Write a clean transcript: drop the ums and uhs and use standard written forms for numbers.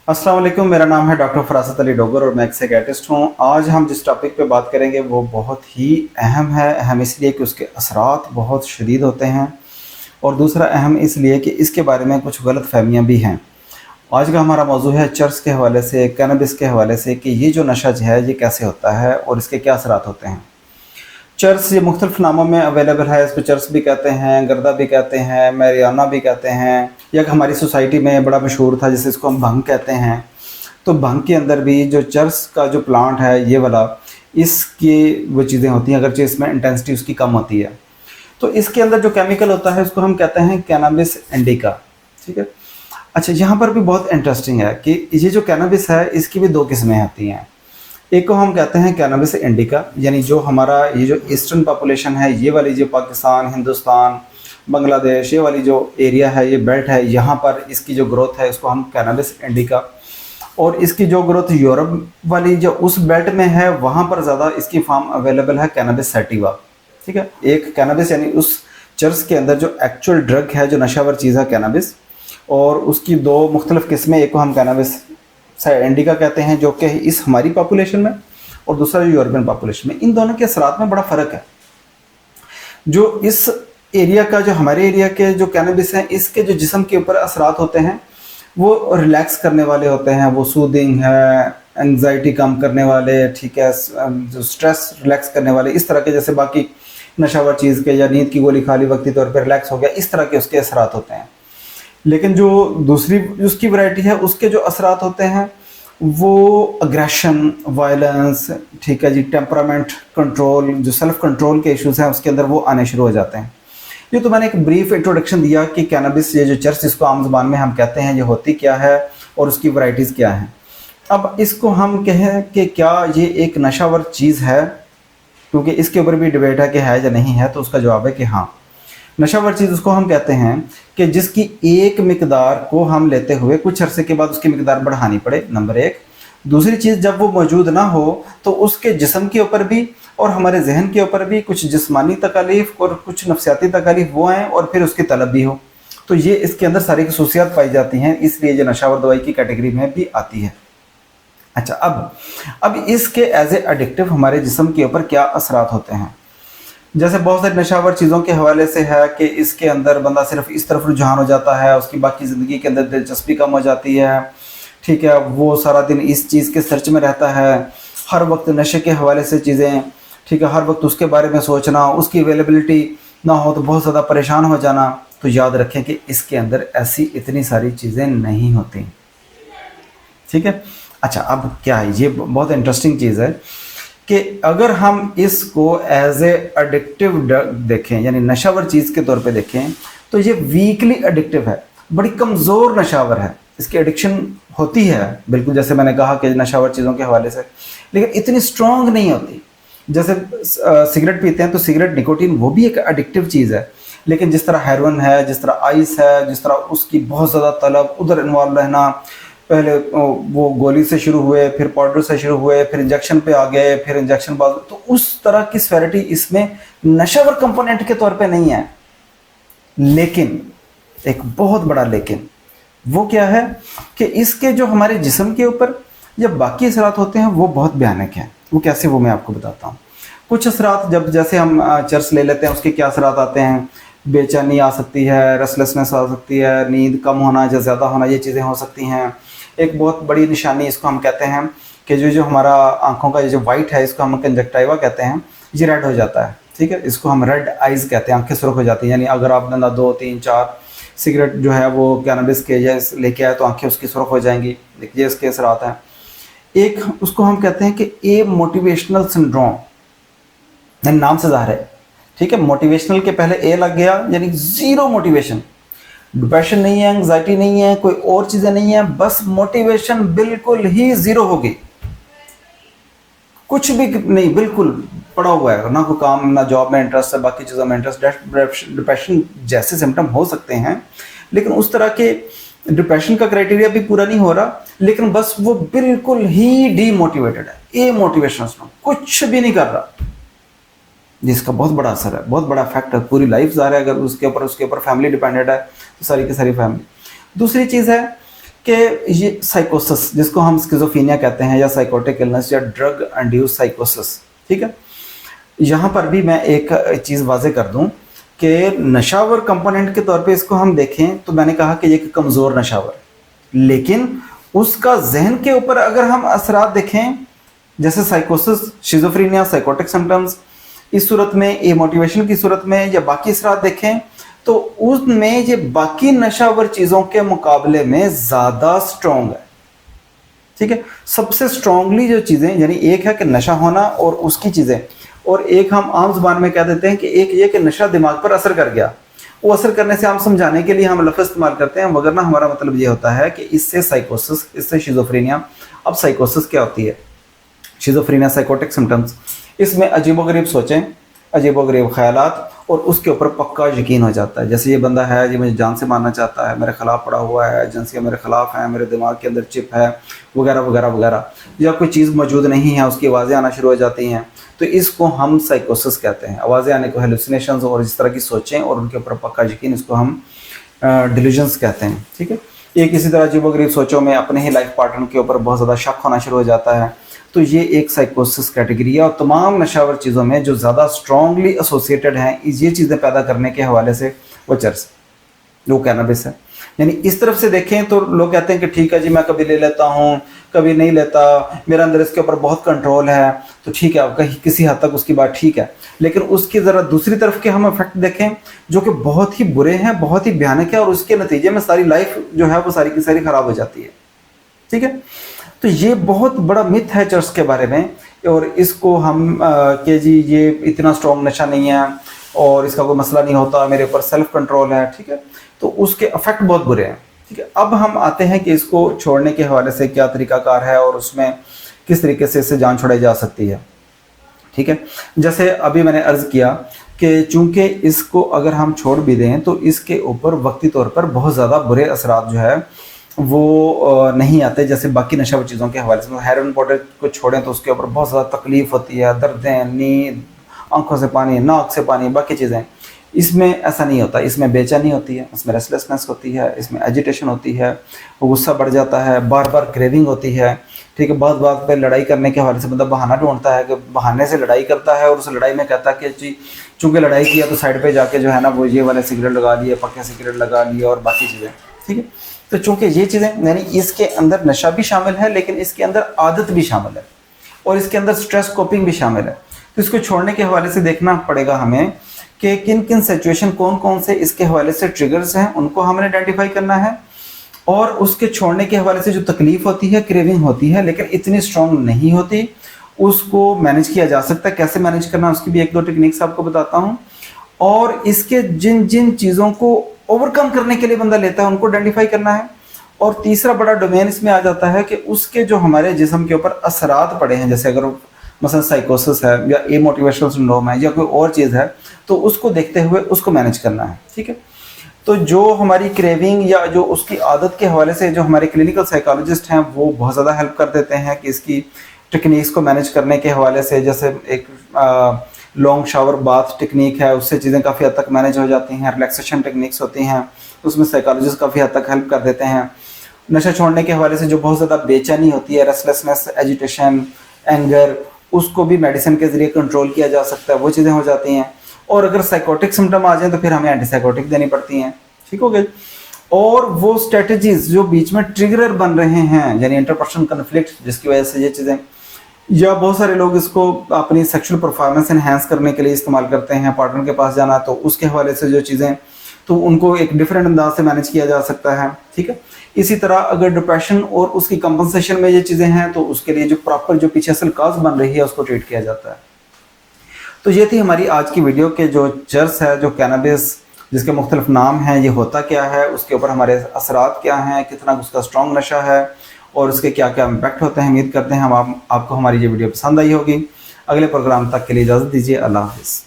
अस्सलाम वालेकुम। मेरा नाम है डॉक्टर फरासत अली डोगर और मैं एक साइकियाट्रिस्ट हूँ। आज हम जिस टॉपिक पे बात करेंगे वो बहुत ही अहम है। अहम इसलिए कि उसके असरात बहुत शदीद होते हैं और दूसरा अहम इसलिए कि इसके बारे में कुछ गलत फहमियाँ भी हैं। आज का हमारा मौजू है चर्स के हवाले से, कैनबिस के हवाले से कि ये जो नशा जो है ये कैसे होता है और इसके क्या असरात होते हैं। चर्स ये मुख्तलिफ नामों में अवेलेबल है। इसको चर्स भी कहते हैं, गर्दा भी कहते हैं, मैरियाना भी कहते हैं। या हमारी सोसाइटी में बड़ा मशहूर था जिसे इसको हम भंग कहते हैं। तो भंग के अंदर भी जो चर्स का जो प्लांट है ये वाला, इसकी वो चीज़ें होती हैं, अगरचे इसमें इंटेंसिटी उसकी कम होती है। तो इसके अंदर जो केमिकल होता है उसको हम कहते हैं कैनाबिस इंडिका। ठीक है। अच्छा, यहाँ पर भी बहुत इंटरेस्टिंग है कि ये जो कैनाबिस है इसकी भी दो किस्में आती हैं। एक को हम कहते हैं कैनाबिस इंडिका, यानी जो हमारा ये जो ईस्टर्न पॉपुलेशन है, ये वाली जो पाकिस्तान, हिंदुस्तान, बांग्लादेश, ये वाली जो एरिया है, ये बेल्ट है, यहाँ पर इसकी जो ग्रोथ है इसको हम कैनाबिस इंडिका। और इसकी जो ग्रोथ यूरोप वाली जो उस बेल्ट में है वहाँ पर ज़्यादा इसकी फार्म अवेलेबल है कैनाबिस सैटिवा। ठीक है। एक कैनाबिस यानी उस चर्च के अंदर जो एक्चुअल ड्रग है, जो नशावर चीज़ है कैनाबिस, और उसकी दो मुख्तलिफ किस्में, एक को हम कैनाबिस इंडिका कहते हैं जो कि इस हमारी पॉपुलेशन में, और दूसरा जो यूरोपियन पॉपुलेशन में। इन दोनों के असरात में बड़ा फ़र्क है। जो इस एरिया का, जो हमारे एरिया के जो कैनबिस हैं, इसके जो जिस्म के ऊपर असरात होते हैं वो रिलैक्स करने वाले होते हैं, वो सूदिंग है, एंग्जाइटी कम करने वाले, ठीक है, जो स्ट्रेस रिलैक्स करने वाले, इस तरह के, जैसे बाकी नशावर चीज़ के या नींद की गोली खा ली वक्ती तौर पर रिलैक्स हो गया, इस तरह के उसके असरात होते हैं। लेकिन जो दूसरी उसकी वैरायटी है उसके जो असरात होते हैं वो अग्रेशन, वायलेंस, ठीक है जी, टेम्परामेंट कंट्रोल, जो सेल्फ कंट्रोल के इश्यूज हैं उसके अंदर वो आने शुरू हो जाते हैं। ये तो मैंने एक ब्रीफ इंट्रोडक्शन दिया कि कैनबिस, ये जो चर्च जिसको आम ज़बान में हम कहते हैं, ये होती क्या है और उसकी वैरायटीज़ क्या हैं। अब इसको हम कहें कि क्या ये एक नशावर चीज़ है, क्योंकि इसके ऊपर भी डिबेट है कि है या नहीं है, तो उसका जवाब है कि हाँ, नशावर चीज़ उसको हम कहते हैं कि जिसकी एक मिकदार को हम लेते हुए कुछ अरसे के बाद उसकी मिकदार बढ़ानी पड़े, नंबर एक। दूसरी चीज़, जब वो मौजूद ना हो तो उसके जिस्म के ऊपर भी और हमारे जहन के ऊपर भी कुछ जिस्मानी तकालीफ और कुछ नफ्सियाती तकालीफ वो हैं, और फिर उसकी तलब भी हो। तो ये इसके अंदर सारी खसूसियात पाई जाती हैं, इसलिए ये नशावर दवाई की कैटेगरी में भी आती है। अच्छा, अब इसके एज ए एडिक्टिव हमारे जिस्म के ऊपर क्या असरात होते हैं। जैसे बहुत सारी नशावर चीज़ों के हवाले से है कि इसके अंदर बंदा सिर्फ इस तरफ रुझान हो जाता है, उसकी बाकी ज़िंदगी के अंदर दिलचस्पी कम हो जाती है। ठीक है, वो सारा दिन इस चीज़ के सर्च में रहता है, हर वक्त नशे के हवाले से चीज़ें, ठीक है, हर वक्त उसके बारे में सोचना, उसकी अवेलेबिलिटी ना हो तो बहुत ज़्यादा परेशान हो जाना। तो याद रखें कि इसके अंदर ऐसी इतनी सारी चीज़ें नहीं होती। ठीक है। अच्छा, अब क्या है, ये बहुत इंटरेस्टिंग चीज़ है कि अगर हम इसको एज ए एडिक्टिव देखें, यानी नशावर चीज़ के तौर पे देखें, तो ये वीकली एडिक्टिव है, बड़ी कमज़ोर नशावर है। इसकी एडिक्शन होती है बिल्कुल, जैसे मैंने कहा कि नशावर चीज़ों के हवाले से, लेकिन इतनी स्ट्रॉन्ग नहीं होती। जैसे सिगरेट पीते हैं तो सिगरेट, निकोटीन, वो भी एक एडिक्टिव चीज़ है, लेकिन जिस तरह हेरोइन है, जिस तरह आइस है, जिस तरह उसकी बहुत ज़्यादा तलब, उधर इन्वॉल्व रहना, पहले वो गोली से शुरू हुए, फिर पाउडर से शुरू हुए, फिर इंजेक्शन पे आ गए, फिर इंजेक्शन बाद, तो उस तरह की स्फेरिटी इसमें नशावर कंपोनेंट के तौर पे नहीं है। लेकिन एक बहुत बड़ा लेकिन, वो क्या है कि इसके जो हमारे जिस्म के ऊपर जब बाकी असरात होते हैं वो बहुत भयानक हैं। वो कैसे, वो मैं आपको बताता हूँ। कुछ असरात, जब जैसे हम चर्स ले लेते हैं, उसके क्या असरात आते हैं। बेचैनी आ सकती है, रेस्टलेसनेस आ सकती है, नींद कम होना या ज़्यादा होना, ये चीज़ें हो सकती हैं। एक बहुत बड़ी निशानी इसको हम कहते हैं कि जो हमारा आंखों का जो वाइट है, इसको हम कंजक्टिवा कहते हैं, ये रेड हो जाता है। ठीक है, इसको हम रेड आइज़ कहते हैं, आंखें सुर्ख हो जाती हैं। यानी अगर आप बंदा 2, 3, 4 सिगरेट जो है वो कैनबिस के जैसे लेके आए तो आंखें उसकी सुर्ख हो जाएंगी। देखिए, इसके असरात हैं। एक उसको हम कहते हैं कि ए मोटिवेशनल सिंड्रोम, यानी नाम से ज़ाहिर है। ठीक है, मोटिवेशनल के पहले ए लग गया, यानी ज़ीरो मोटिवेशन, डिप्रेशन नहीं है, एंग्जाइटी नहीं है, कोई और चीज़ें नहीं है, बस मोटिवेशन बिल्कुल ही ज़ीरो हो गई, कुछ भी नहीं, बिल्कुल पड़ा हुआ है, ना कोई काम, ना जॉब में इंटरेस्ट है, बाकी चीज़ों में इंटरेस्ट। डिप्रेशन जैसे सिम्टम हो सकते हैं, लेकिन उस तरह के डिप्रेशन का क्राइटेरिया भी पूरा नहीं हो रहा, लेकिन बस वो बिल्कुल ही डीमोटिवेटेड है, ए मोटिवेशन, कुछ भी नहीं कर रहा, जिसका बहुत बड़ा असर है, बहुत बड़ा इफेक्ट है, पूरी लाइफ ज़ाहिर है। अगर उसके ऊपर फैमिली डिपेंडेंट है तो सारी की सारी फैमिली। दूसरी चीज़ है कि ये साइकोसिस जिसको हम स्किज़ोफ्रेनिया कहते हैं या साइकोटिक इलनेस या ड्रग इंड्यूस साइकोसिस, ठीक है, यहाँ पर भी मैं एक चीज़ वाज़ेह कर दूँ कि नशावर कंपोनेंट के तौर पे इसको हम देखें तो मैंने कहा कि ये एक कमज़ोर नशावर, लेकिन उसका जहन के ऊपर अगर हम असरात देखें जैसे साइकोसिस, शिज़ोफ्रेनिया, साइकोटिक सिम्टम्स, इस सूरत में ये मोटिवेशन की सूरत में या बाकी असरात देखें तो उसमें ये बाकी नशावर चीज़ों के मुकाबले में ज़्यादा स्ट्रॉन्ग है, ठीक है। सबसे स्ट्रॉन्गली जो चीज़ें, यानी एक है कि नशा होना और उसकी चीज़ें, और एक हम आम जुबान में कह देते हैं कि एक ये कि नशा दिमाग पर असर कर गया। वो असर करने से हम समझाने के लिए हम लफ्ज़ इस्तेमाल करते हैं, वगरना हमारा मतलब ये होता है कि इससे साइकोसिस, इससे शिज़ोफ्रेनिया। अब साइकोसिस क्या होती है? शिज़ोफ्रेनिया, साइकोटिक सिम्टम्स, इसमें अजीबोगरीब सोचें, अजीबोगरीब ख्यालात और उसके ऊपर पक्का यकीन हो जाता है। जैसे ये बंदा है, ये मुझे जान से मारना चाहता है, मेरे खिलाफ पड़ा हुआ है, एजेंसियाँ मेरे खिलाफ हैं, मेरे दिमाग के अंदर चिप है, वगैरह वगैरह वगैरह, या कोई चीज़ मौजूद नहीं है, उसकी आवाज़ें आना शुरू हो जाती हैं, तो इसको हम साइकोसिस कहते हैं। आवाज़ें आने को हेलुसिनेशंस और इस तरह की सोचें और उनके ऊपर पक्का यकीन, इसको हम डिल्यूजन्स कहते हैं, ठीक है। ये किसी तरह अजीबोगरीब सोचों में अपने ही लाइफ पार्टनर के ऊपर बहुत ज़्यादा शक होना शुरू हो जाता है, तो ये एक साइकोसिस कैटेगरी है। और तमाम नशावर चीज़ों में जो ज़्यादा स्ट्रॉन्गली एसोसिएटेड हैं ये चीज़ें पैदा करने के हवाले से, वो चर्स, वो कैनबिस है। यानी इस तरफ से देखें तो लोग कहते हैं कि ठीक है जी, मैं कभी ले लेता हूँ, कभी नहीं लेता, मेरे अंदर इसके ऊपर बहुत कंट्रोल है, तो ठीक है, कहीं किसी हद तक उसकी बात ठीक है। लेकिन उसकी ज़रा दूसरी तरफ के हम इफेक्ट देखें जो कि बहुत ही बुरे हैं, बहुत ही भयानक है, और उसके नतीजे में सारी लाइफ जो है वो सारी की सारी ख़राब हो जाती है, ठीक है। तो ये बहुत बड़ा मिथ है चर्च के बारे में, और इसको हम कि जी ये इतना स्ट्रॉन्ग नशा नहीं है और इसका कोई मसला नहीं होता, मेरे ऊपर सेल्फ कंट्रोल है, ठीक है, तो उसके इफेक्ट बहुत बुरे हैं, ठीक है। अब हम आते हैं कि इसको छोड़ने के हवाले से क्या तरीकाकार है और उसमें किस तरीके से इससे जान छुड़ाई जा सकती है, ठीक है। जैसे अभी मैंने अर्ज़ किया कि चूँकि इसको अगर हम छोड़ भी दें तो इसके ऊपर वक्ती तौर पर बहुत ज़्यादा बुरे असरात जो है वो नहीं आते, जैसे बाकी नशावर चीज़ों के हवाले से। हेरोइन पाउडर को छोड़ें तो उसके ऊपर बहुत ज़्यादा तकलीफ़ होती है, दर्दें, नींद, आंखों से पानी, नाक से पानी, बाकी चीज़ें। इसमें ऐसा नहीं होता, इसमें बेचैनी होती है, इसमें रेस्टलेसनेस होती है, इसमें एजिटेशन होती है, गुस्सा बढ़ जाता है, बार बार क्रेविंग होती है, ठीक है। बात बात पर लड़ाई करने के हवाले से मतलब बहाना ढूंढता है कि बहाने से लड़ाई करता है, और उस लड़ाई में कहता है कि जी चूँकि लड़ाई किया तो साइड पे जाके जो है ना वो ये वाले सिगरेट लगा लिए, पक्के सिगरेट लगा लिए और बाकी चीज़ें, ठीक है। तो चूँकि ये चीज़ें, यानी इसके अंदर नशा भी शामिल है, लेकिन इसके अंदर आदत भी शामिल है, और इसके अंदर स्ट्रेस कोपिंग भी शामिल है। तो इसको छोड़ने के हवाले से देखना पड़ेगा हमें कि किन किन सिचुएशन, कौन कौन से इसके हवाले से ट्रिगर्स हैं, उनको हमने आइडेंटिफाई करना है, और उसके छोड़ने के हवाले से जो तकलीफ होती है, क्रेविंग होती है, लेकिन इतनी स्ट्रॉन्ग नहीं होती, उसको मैनेज किया जा सकता है। कैसे मैनेज करना, उसकी भी एक दो टेक्निक्स आपको बताता हूँ। और इसके जिन जिन चीज़ों को ओवरकम करने के लिए बंदा लेता है उनको आइडेंटिफाई करना है। और तीसरा बड़ा डोमेन इसमें आ जाता है कि उसके जो हमारे जिस्म के ऊपर असरात पड़े हैं, जैसे अगर मसलन साइकोसिस है या ए मोटिवेशनल सिंड्रोम है या कोई और चीज़ है, तो उसको देखते हुए उसको मैनेज करना है, ठीक है। तो जो हमारी क्रेविंग या जो उसकी आदत के हवाले से जो हमारे क्लिनिकल साइकोलॉजिस्ट हैं वो बहुत ज़्यादा हेल्प कर देते हैं कि इसकी टेक्निक्स को मैनेज करने के हवाले से। जैसे एक लॉन्ग शावर बाथ टेक्निक है, उससे चीज़ें काफ़ी हद तक मैनेज हो जाती हैं। रिलैक्सेशन टेक्निक्स होती हैं, उसमें साइकोलॉजिस्ट काफ़ी हद तक हेल्प कर देते हैं। नशा छोड़ने के हवाले से जो बहुत ज़्यादा बेचैनी होती है, रेस्टलेसनेस, एजिटेशन, एंगर, उसको भी मेडिसिन के ज़रिए कंट्रोल किया जा सकता है, वो चीज़ें हो जाती हैं। और अगर साइकोटिक सिम्टम आ जाए तो फिर हमें एंटीसाइकोटिक देनी पड़ती हैं, ठीक हो गई। और वो स्ट्रेटजीज जो बीच में ट्रिगर बन रहे हैं, यानी इंटरपर्सनल कन्फ्लिक्ट जिसकी वजह से ये चीज़ें, या बहुत सारे लोग इसको अपनी सेक्सुअल परफॉर्मेंस एनहांस करने के लिए इस्तेमाल करते हैं, पार्टनर के पास जाना, तो उसके हवाले से जो चीज़ें, तो उनको एक डिफरेंट अंदाज से मैनेज किया जा सकता है, ठीक है। इसी तरह अगर डिप्रेशन और उसकी कंपनसेशन में ये चीज़ें हैं तो उसके लिए जो प्रॉपर जो पीछे असल काज बन रही है उसको ट्रीट किया जाता है। तो ये थी हमारी आज की वीडियो के जो चर्स है, जो कैनबिस, जिसके मुख्तलिफ नाम हैं, ये होता क्या है, उसके ऊपर हमारे असरात क्या हैं, कितना उसका स्ट्रॉन्ग नशा है और उसके क्या क्या इम्पैक्ट होते हैं। उम्मीद करते हैं आपको हमारी ये वीडियो पसंद आई होगी। अगले प्रोग्राम तक के लिए इजाज़त दीजिए। अल्लाह हाफ़िज़।